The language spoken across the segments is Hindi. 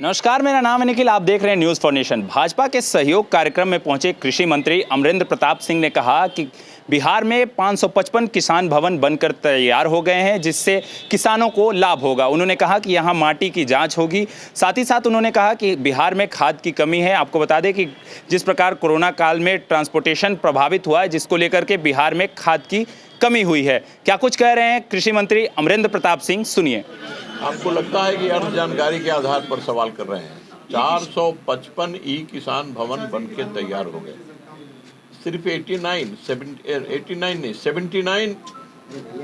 नमस्कार, मेरा नाम है निखिल। आप देख रहे हैं न्यूज़ फॉर नेशन। भाजपा के सहयोग कार्यक्रम में पहुंचे कृषि मंत्री अमरेंद्र प्रताप सिंह ने कहा कि बिहार में 555 किसान भवन बनकर तैयार हो गए हैं, जिससे किसानों को लाभ होगा। उन्होंने कहा कि यहां माटी की जांच होगी। साथ ही साथ उन्होंने कहा कि बिहार में खाद की कमी है। आपको बता दें कि जिस प्रकार कोरोना काल में ट्रांसपोर्टेशन प्रभावित हुआ है, जिसको लेकर के बिहार में खाद की कमी हुई है। क्या कुछ कह रहे हैं कृषि मंत्री अमरेंद्र प्रताप सिंह, सुनिए। आपको लगता है कि अर्थ जानकारी के आधार पर सवाल कर रहे हैं। 455 ई किसान भवन बनके तैयार हो गए। सिर्फ 89 नहीं, 79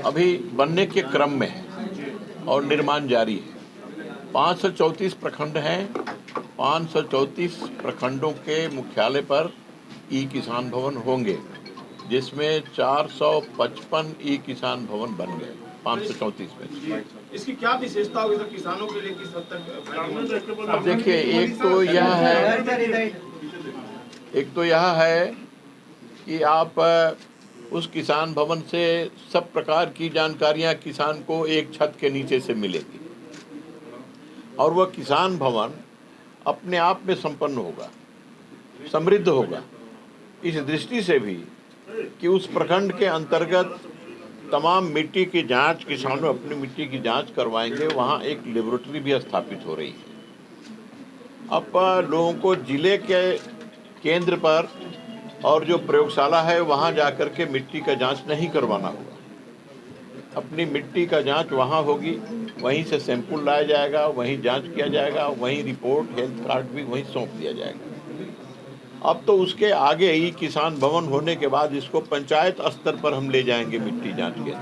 अभी बनने के क्रम में है और निर्माण जारी है। 534 प्रखंड हैं। 534 प्रखंडों के मुख्यालय पर ई किसान भवन होंगे, जिसमें 455 ई किसान भवन बन गए 534 में। इसकी क्या विशेषता होगी सर किसानों के लिए, किस हद तक? अब देखिए, एक तो यह है कि आप उस किसान भवन से सब प्रकार की जानकारियां किसान को एक छत के नीचे से मिलेगी, और वह किसान भवन अपने आप में संपन्न होगा, समृद्ध होगा। इस दृष्टि से भी कि उस प्रखंड के अंतर्गत तमाम मिट्टी की जांच, किसानों अपनी मिट्टी की जांच करवाएंगे। वहाँ एक लेबोरेटरी भी स्थापित हो रही है। अब लोगों को जिले के केंद्र पर और जो प्रयोगशाला है वहाँ जाकर के मिट्टी का जांच नहीं करवाना होगा। अपनी मिट्टी का जांच वहाँ होगी, वहीं से सैंपल लाया जाएगा, वहीं जांच किया जाएगा, वहीं रिपोर्ट, हेल्थ कार्ड भी वहीं सौंप दिया जाएगा। अब तो उसके आगे ही किसान भवन होने के बाद इसको पंचायत स्तर पर हम ले जाएंगे मिट्टी जांच के,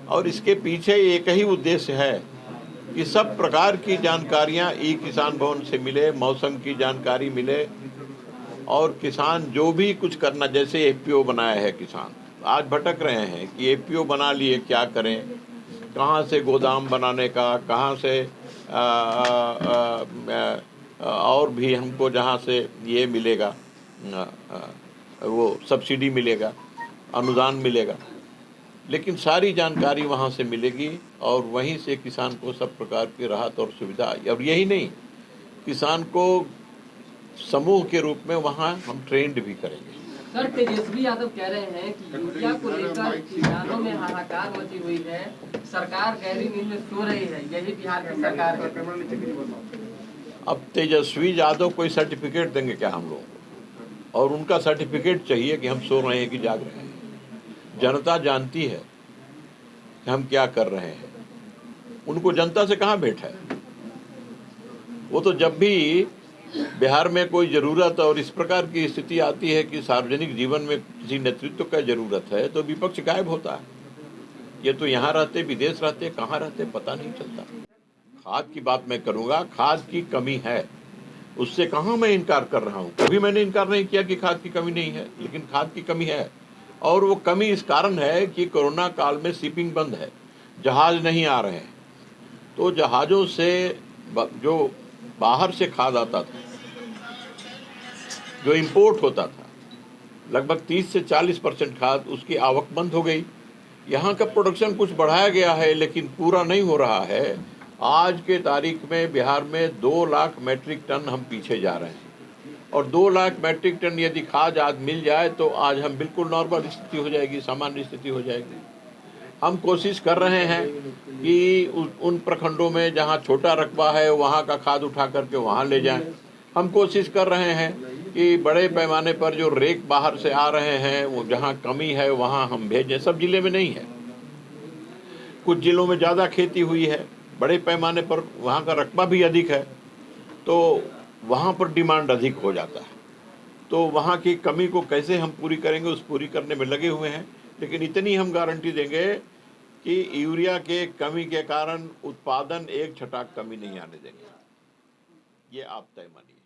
और इसके पीछे एक ही उद्देश्य है कि सब प्रकार की जानकारियां ई किसान भवन से मिले, मौसम की जानकारी मिले, और किसान जो भी कुछ करना, जैसे एफपीओ बनाया है किसान, आज भटक रहे हैं कि एफपीओ बना लिए क्या करें, कहाँ से गोदाम बनाने का, कहाँ से और भी हमको जहाँ से ये मिलेगा, वो सब्सिडी मिलेगा, अनुदान मिलेगा, लेकिन सारी जानकारी वहाँ से मिलेगी और वहीं से किसान को सब प्रकार की राहत और सुविधा। और यही नहीं, किसान को समूह के रूप में वहाँ हम ट्रेंड भी करेंगे। सर, तेजस्वी यादव कह रहे हैं कि यूरिया को लेकर किसानों में हाहाकार मची हुई है, सरकार गहरी नींद में सो रही है, यही बिहार की सरकार है। अब तेजस्वी यादव कोई सर्टिफिकेट देंगे क्या हम लोगों को? और उनका सर्टिफिकेट चाहिए कि हम सो रहे हैं कि जाग रहे हैं? जनता जानती है कि हम क्या कर रहे हैं। उनको जनता से कहाँ भेंट है? वो तो जब भी बिहार में कोई ज़रूरत और इस प्रकार की स्थिति आती है कि सार्वजनिक जीवन में किसी नेतृत्व का ज़रूरत है, तो विपक्ष गायब होता है। ये तो यहाँ रहते, विदेश रहते, कहाँ रहते पता नहीं चलता। खाद की बात मैं करूँगा, खाद की कमी है, उससे कहाँ मैं इनकार कर रहा हूँ। कभी मैंने इनकार नहीं किया कि खाद की कमी नहीं है, लेकिन खाद की कमी है। और वो कमी इस कारण है कि कोरोना काल में शिपिंग बंद है, जहाज नहीं आ रहे हैं, तो जहाज़ों से जो बाहर से खाद आता था, जो इंपोर्ट होता था, लगभग 30 से 40% खाद, उसकी आवक बंद हो गई। यहाँ का प्रोडक्शन कुछ बढ़ाया गया है, लेकिन पूरा नहीं हो रहा है। आज के तारीख में बिहार में 2 लाख मेट्रिक टन हम पीछे जा रहे हैं, और 2 लाख मेट्रिक टन यदि खाद आज मिल जाए तो आज हम बिल्कुल नॉर्मल स्थिति हो जाएगी, सामान्य स्थिति हो जाएगी। हम कोशिश कर रहे हैं कि उन प्रखंडों में जहां छोटा रकबा है वहां का खाद उठा करके वहां ले जाएं। हम कोशिश कर रहे हैं कि बड़े पैमाने पर जो रेक बाहर से आ रहे हैं, वो जहां कमी है वहां हम भेजें। सब जिले में नहीं है, कुछ जिलों में ज़्यादा खेती हुई है, बड़े पैमाने पर वहाँ का रकबा भी अधिक है, तो वहाँ पर डिमांड अधिक हो जाता है। तो वहाँ की कमी को कैसे हम पूरी करेंगे, उस पूरी करने में लगे हुए हैं। लेकिन इतनी हम गारंटी देंगे कि यूरिया के कमी के कारण उत्पादन एक छटाक कमी नहीं आने देंगे, ये आप तय मानिए।